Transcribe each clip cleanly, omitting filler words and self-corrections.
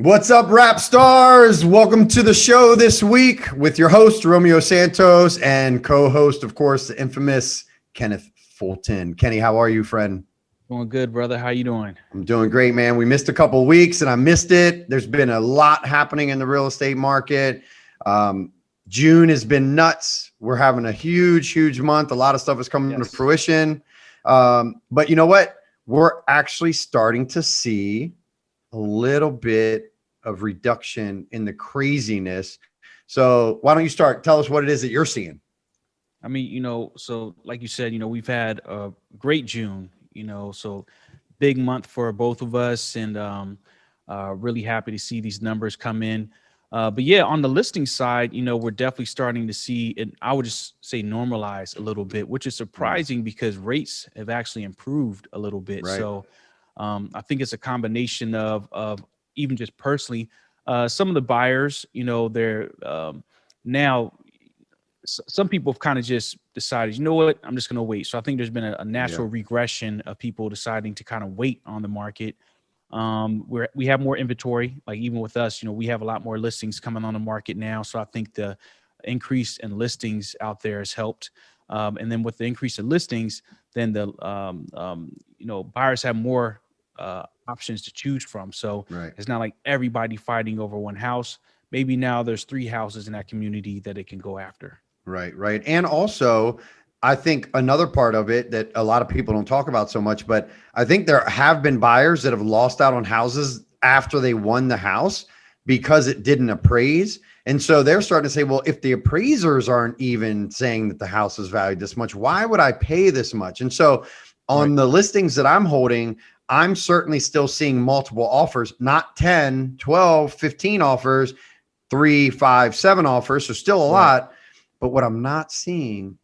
What's up, rap stars? Welcome to the show this week with your host, Romeo Santos, and co-host, of course, the infamous Kenneth Fulton. Kenny, how are you, friend? Doing good, brother. How you doing? I'm doing great, man. We missed a couple of weeks, and I missed it. There's been a lot happening in the real estate market. June has been nuts. We're having a huge month. A lot of stuff is coming to fruition. But you know what? We're actually starting to see a little bit of reduction in the craziness. So why don't you start? Tell us what it is that you're seeing. I mean, so like you said, we've had a great June, so big month for both of us, and really happy to see these numbers come in. But yeah, on the listing side, we're definitely starting to see, and I would just say normalize a little bit, which is surprising because rates have actually improved a little bit. Right. So I think it's a combination of even just personally, some of the buyers, they're now some people have kind of just decided, you know what, I'm just going to wait. So I think there's been a natural regression of people deciding to kind of wait on the market. We have more inventory, like even with us, we have a lot more listings coming on the market now. So I think the increase in listings out there has helped. And then with the increase in listings, then the buyers have more options to choose from. So it's not like everybody fighting over one house. Maybe now there's 3 houses in that community that it can go after. Right. And also, I think another part of it that a lot of people don't talk about so much, but I think there have been buyers that have lost out on houses after they won the house because it didn't appraise. And so they're starting to say, well, if the appraisers aren't even saying that the house is valued this much, why would I pay this much? And so on the listings that I'm holding, I'm certainly still seeing multiple offers, not 10, 12, 15 offers, 3, 5, 7 offers. So still a lot. But what I'm not seeing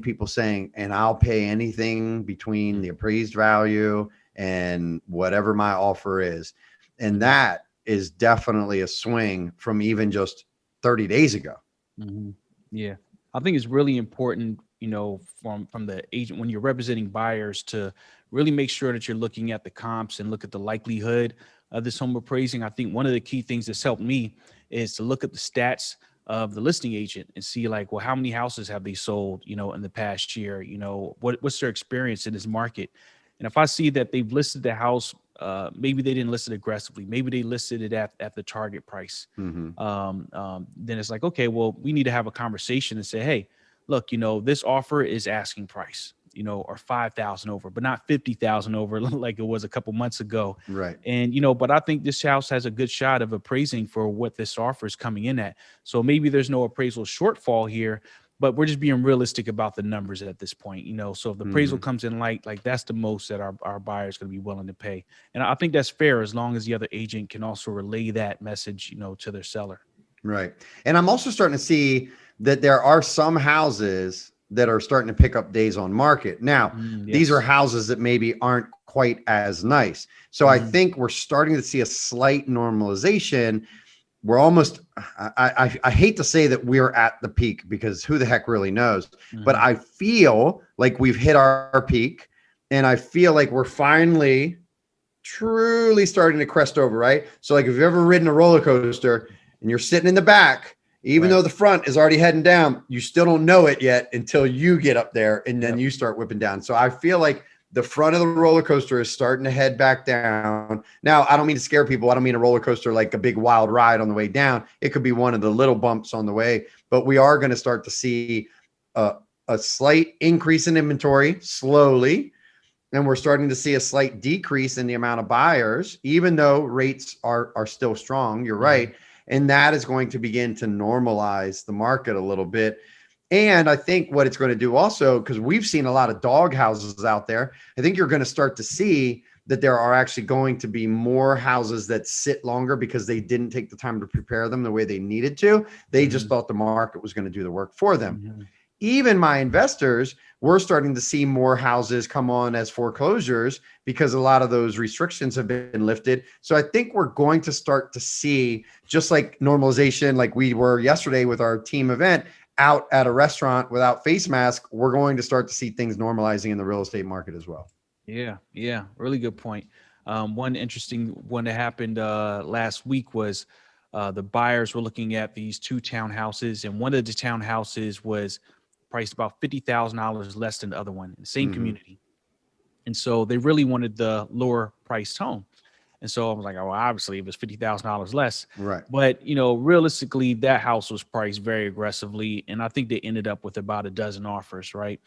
people saying, and I'll pay anything between the appraised value and whatever my offer is. And that is definitely a swing from even just 30 days ago. Mm-hmm. Yeah. I think it's really important, from the agent, when you're representing buyers, to really make sure that you're looking at the comps and look at the likelihood of this home appraising. I think one of the key things that's helped me is to look at the stats of the listing agent and see, like, well, how many houses have they sold, in the past year, what's their experience in this market. And if I see that they've listed the house, maybe they didn't list it aggressively, maybe they listed it at the target price. Then it's like, okay, well, we need to have a conversation and say, hey, look, this offer is asking price, or 5,000 over, but not 50,000 over like it was a couple months ago. Right. And, but I think this house has a good shot of appraising for what this offer is coming in at. So maybe there's no appraisal shortfall here, but we're just being realistic about the numbers at this point, so if the appraisal comes in light, like that's the most that our buyer is going to be willing to pay. And I think that's fair, as long as the other agent can also relay that message, to their seller. Right. And I'm also starting to see that there are some houses that are starting to pick up days on market. Now, these are houses that maybe aren't quite as nice. So I think we're starting to see a slight normalization. We're almost, I hate to say that we're at the peak, because who the heck really knows, but I feel like we've hit our peak, and I feel like we're finally truly starting to crest over, right? So like, if you've ever ridden a roller coaster and you're sitting in the back, even though the front is already heading down, you still don't know it yet until you get up there, and then you start whipping down. So I feel like the front of the roller coaster is starting to head back down. Now, I don't mean to scare people. I don't mean a roller coaster like a big wild ride on the way down. It could be one of the little bumps on the way, but we are going to start to see a slight increase in inventory slowly. And we're starting to see a slight decrease in the amount of buyers, even though rates are still strong. You're right. And that is going to begin to normalize the market a little bit. And I think what it's going to do also, because we've seen a lot of dog houses out there, I think you're going to start to see that there are actually going to be more houses that sit longer because they didn't take the time to prepare them the way they needed to. They just thought the market was going to do the work for them. Even my investors, we're starting to see more houses come on as foreclosures because a lot of those restrictions have been lifted. So I think we're going to start to see, just like normalization, like we were yesterday with our team event out at a restaurant without face mask, we're going to start to see things normalizing in the real estate market as well. Yeah. Really good point. One interesting one that happened last week was the buyers were looking at these two townhouses, and one of the townhouses was priced about $50,000 less than the other one in the same community. And so they really wanted the lower priced home. And so I was like, oh, well, obviously it was $50,000 less. Right. But, realistically, that house was priced very aggressively. And I think they ended up with about a dozen offers. Right.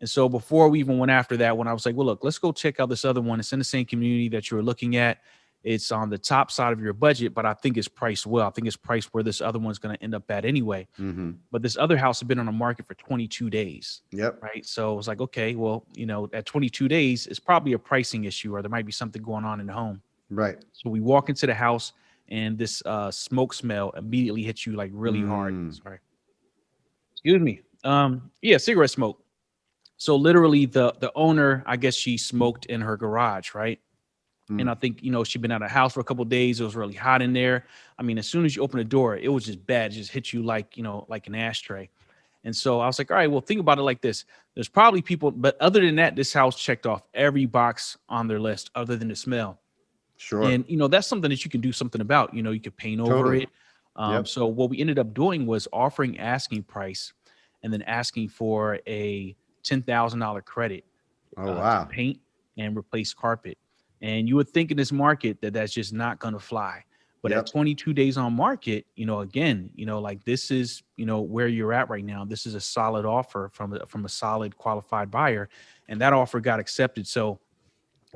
And so before we even went after that one, I was like, well, look, let's go check out this other one. It's in the same community that you were looking at. It's on the top side of your budget, but I think it's priced well. I think it's priced where this other one's going to end up at anyway. But this other house had been on the market for 22 days. Yep. Right. So I was like, okay, well, at 22 days, it's probably a pricing issue, or there might be something going on in the home. Right. So we walk into the house, and this smoke smell immediately hits you like really hard. Sorry. Excuse me. Yeah, cigarette smoke. So literally the owner, I guess she smoked in her garage, right? And I think, she'd been out of the house for a couple of days. It was really hot in there. I mean, as soon as you open the door, it was just bad. It just hit you like, like an ashtray. And so I was like, all right, well, think about it like this. There's probably people, but other than that, this house checked off every box on their list other than the smell. Sure. And, that's something that you can do something about. You could paint over it. So what we ended up doing was offering asking price and then asking for a $10,000 credit to paint and replace carpet. And you would think in this market that that's just not going to fly. But at 22 days on market, again, like this is, where you're at right now. This is a solid offer from a solid qualified buyer. And that offer got accepted. So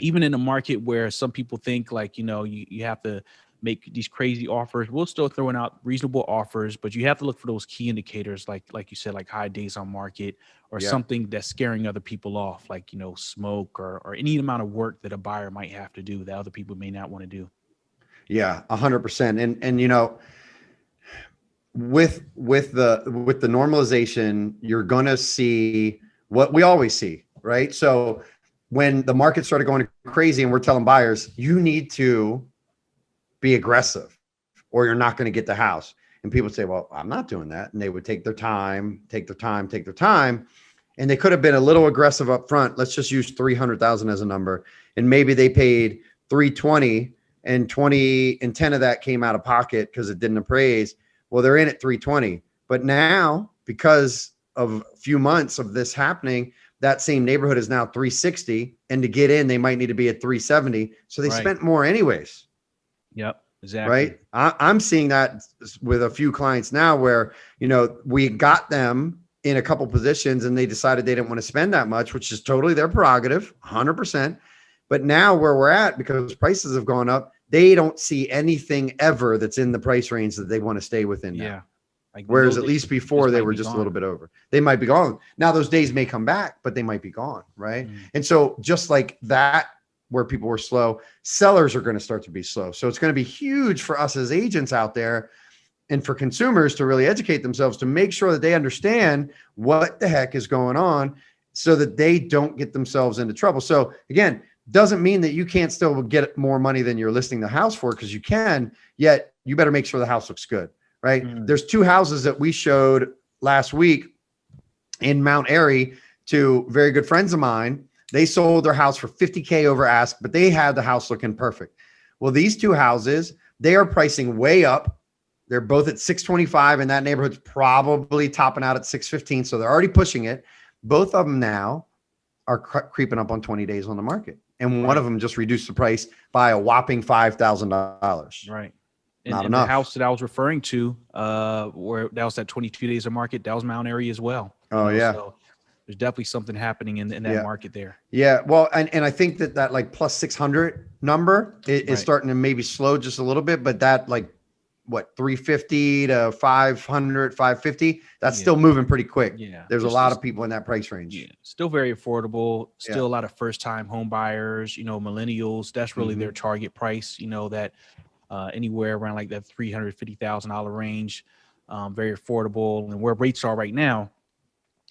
even in a market where some people think like, you have to make these crazy offers, we're still throwing out reasonable offers, but you have to look for those key indicators, like you said, like high days on market or something that's scaring other people off, like, smoke or any amount of work that a buyer might have to do that other people may not want to do. Yeah, 100%. And with the normalization, you're going to see what we always see, right? So when the market started going crazy and we're telling buyers, you need to be aggressive or you're not going to get the house. And people say, well, I'm not doing that. And they would take their time. And they could have been a little aggressive up front. Let's just use 300,000 as a number. And maybe they paid 320 and 20 and 10 of that came out of pocket because it didn't appraise. Well, they're in at 320. But now, because of a few months of this happening, that same neighborhood is now 360. And to get in, they might need to be at 370. So they spent more anyways. Yep, exactly. Right. I'm seeing that with a few clients now where, we got them in a couple positions and they decided they didn't want to spend that much, which is totally their prerogative, 100%. But now where we're at, because prices have gone up, they don't see anything ever that's in the price range that they want to stay within now. Yeah. Like whereas at least before they were just a little bit over. They might be gone. Now those days may come back, but they might be gone. Right. And so just like that, where people were slow, sellers are going to start to be slow. So it's going to be huge for us as agents out there and for consumers to really educate themselves to make sure that they understand what the heck is going on so that they don't get themselves into trouble. So again, doesn't mean that you can't still get more money than you're listing the house for, because you can, yet you better make sure the house looks good, right? There's two houses that we showed last week in Mount Airy to very good friends of mine. They sold their house for $50K over ask, but they had the house looking perfect. Well, these two houses, they are pricing way up. They're both at 625, and that neighborhood's probably topping out at 615. So they're already pushing it. Both of them now are creeping up on 20 days on the market. And one of them just reduced the price by a whopping $5,000. Right. Not enough. The house that I was referring to, where that was at 22 days of market, that was Mount Airy as well. Oh, yeah. So there's definitely something happening in that market there. Yeah. Well, and I think that like plus 600 number is starting to maybe slow just a little bit, but that like what, 350 to 500, 550, that's still moving pretty quick. Yeah. There's a lot of people in that price range. Yeah. Still very affordable. Still a lot of first time home buyers, millennials. That's really their target price, that anywhere around like that $350,000 range. Very affordable. And where rates are right now,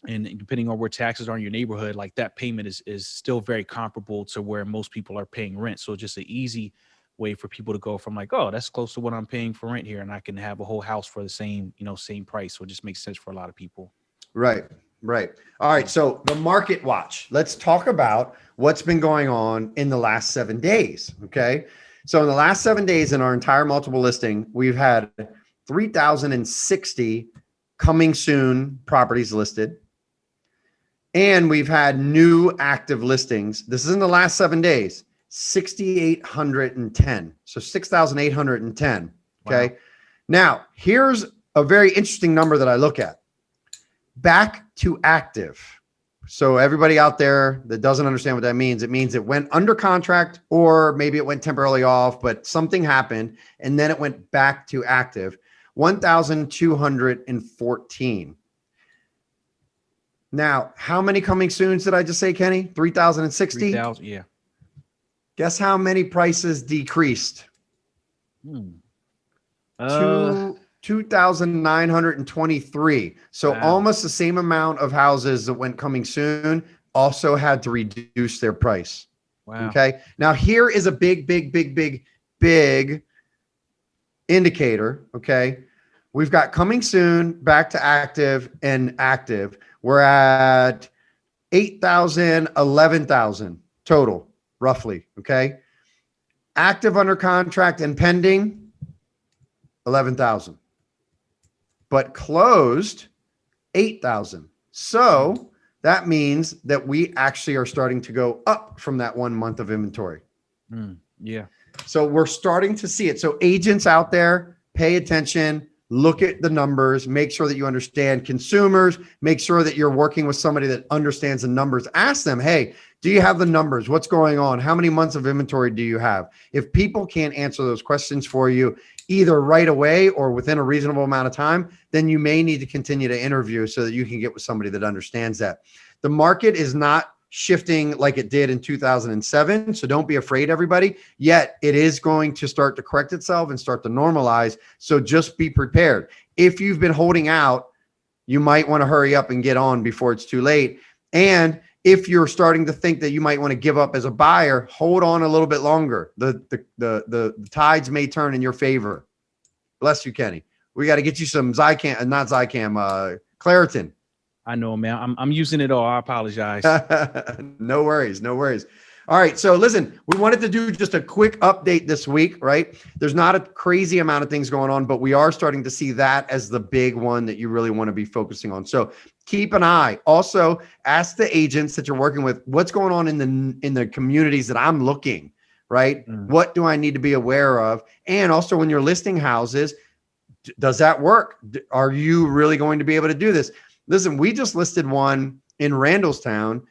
and depending on where taxes are in your neighborhood, like that payment is still very comparable to where most people are paying rent. So just an easy way for people to go from like, oh, that's close to what I'm paying for rent here, and I can have a whole house for the same, same price. So it just makes sense for a lot of people. Right. Right. All right. So the market watch. Let's talk about what's been going on in the last 7 days. Okay. So in the last 7 days in our entire multiple listing, we've had 3,060 coming soon properties listed. And we've had new active listings. This is in the last 7 days, 6,810. So 6,810. Okay. Wow. Now, here's a very interesting number that I look at. Back to active. So everybody out there that doesn't understand what that means, it means it went under contract or maybe it went temporarily off, but something happened and then it went back to active. 1,214. Now, how many coming soons did I just say, Kenny? 3,060? 3,000, yeah. Guess how many prices decreased? 2,923. So wow. Almost the same amount of houses that went coming soon also had to reduce their price. Wow. Okay. Now here is a big indicator. Okay. We've got coming soon, back to active and active. We're at 8,000, 11,000 total, roughly. Okay. Active under contract and pending, 11,000. But closed, 8,000. So that means that we actually are starting to go up from that 1 month of inventory. Yeah. So we're starting to see it. So agents out there, pay attention. Look at the numbers, make sure that you understand consumers, make sure that you're working with somebody that understands the numbers. Ask them, hey, do you have the numbers? What's going on? How many months of inventory do you have? If people can't answer those questions for you either right away or within a reasonable amount of time, then you may need to continue to interview so that you can get with somebody that understands that. The market is not shifting like it did in 2007. So don't be afraid, everybody. Yet it is going to start to correct itself and start to normalize. So just be prepared. If you've been holding out, you might want to hurry up and get on before it's too late. And if you're starting to think that you might want to give up as a buyer, hold on a little bit longer. The tides may turn in your favor. Bless you, Kenny. We got to get you some Zycam, not Zycam, Claritin. I know, man. I'm using it all. I apologize. No worries. No worries. All right. So listen, we wanted to do just a quick update this week, right? There's not a crazy amount of things going on, but we are starting to see that as the big one that you really want to be focusing on. So keep an eye. Also, ask the agents that you're working with, what's going on in the communities that I'm looking, right? What do I need to be aware of? And also when you're listing houses, does that work? Are you really going to be able to do this? Listen, we just listed one in Randallstown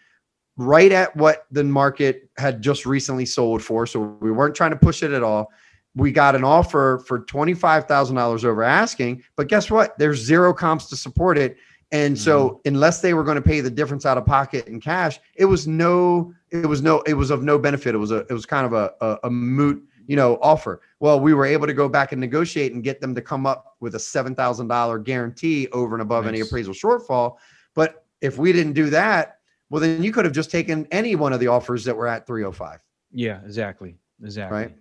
right at what the market had just recently sold for. So we weren't trying to push it at all. We got an offer for $25,000 over asking, but guess what? There's zero comps to support it. And so unless they were going to pay the difference out of pocket in cash, it was of no benefit. It was kind of a moot, offer. Well, we were able to go back and negotiate and get them to come up with a $7,000 guarantee over and above any appraisal shortfall. But if we didn't do that, well, then you could have just taken any one of the offers that were at 305. Yeah, exactly. Right.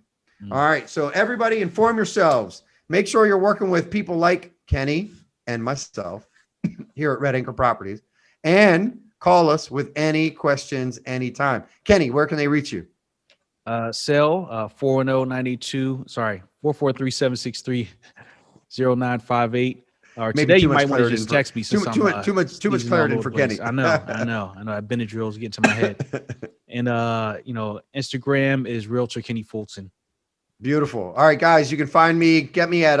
All right. So everybody inform yourselves. Make sure you're working with people like Kenny and myself here at Red Anchor Properties, and call us with any questions anytime. Kenny, where can they reach you? Cell 443-763-0958. Or Maybe today you might want to just text me. Too much clarity for Kenny. I know. Benadryl's getting to my head. And Instagram is Realtor Kenny Fulton. Beautiful. All right, guys, you can find me, get me at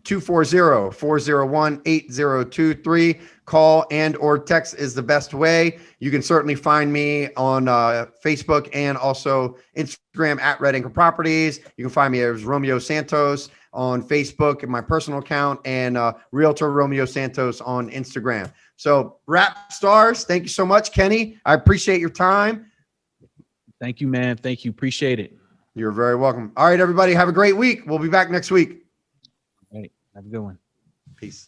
240-401-8023. Call and or text is the best way. You can certainly find me on Facebook and also Instagram at Red Anchor Properties. You can find me as Romeo Santos on Facebook and my personal account, and Realtor Romeo Santos on Instagram. So rap stars, thank you so much, Kenny. I appreciate your time. Thank you, man. Thank you. Appreciate it. You're very welcome. All right, everybody, have a great week. We'll be back next week. All right. Have a good one. Peace.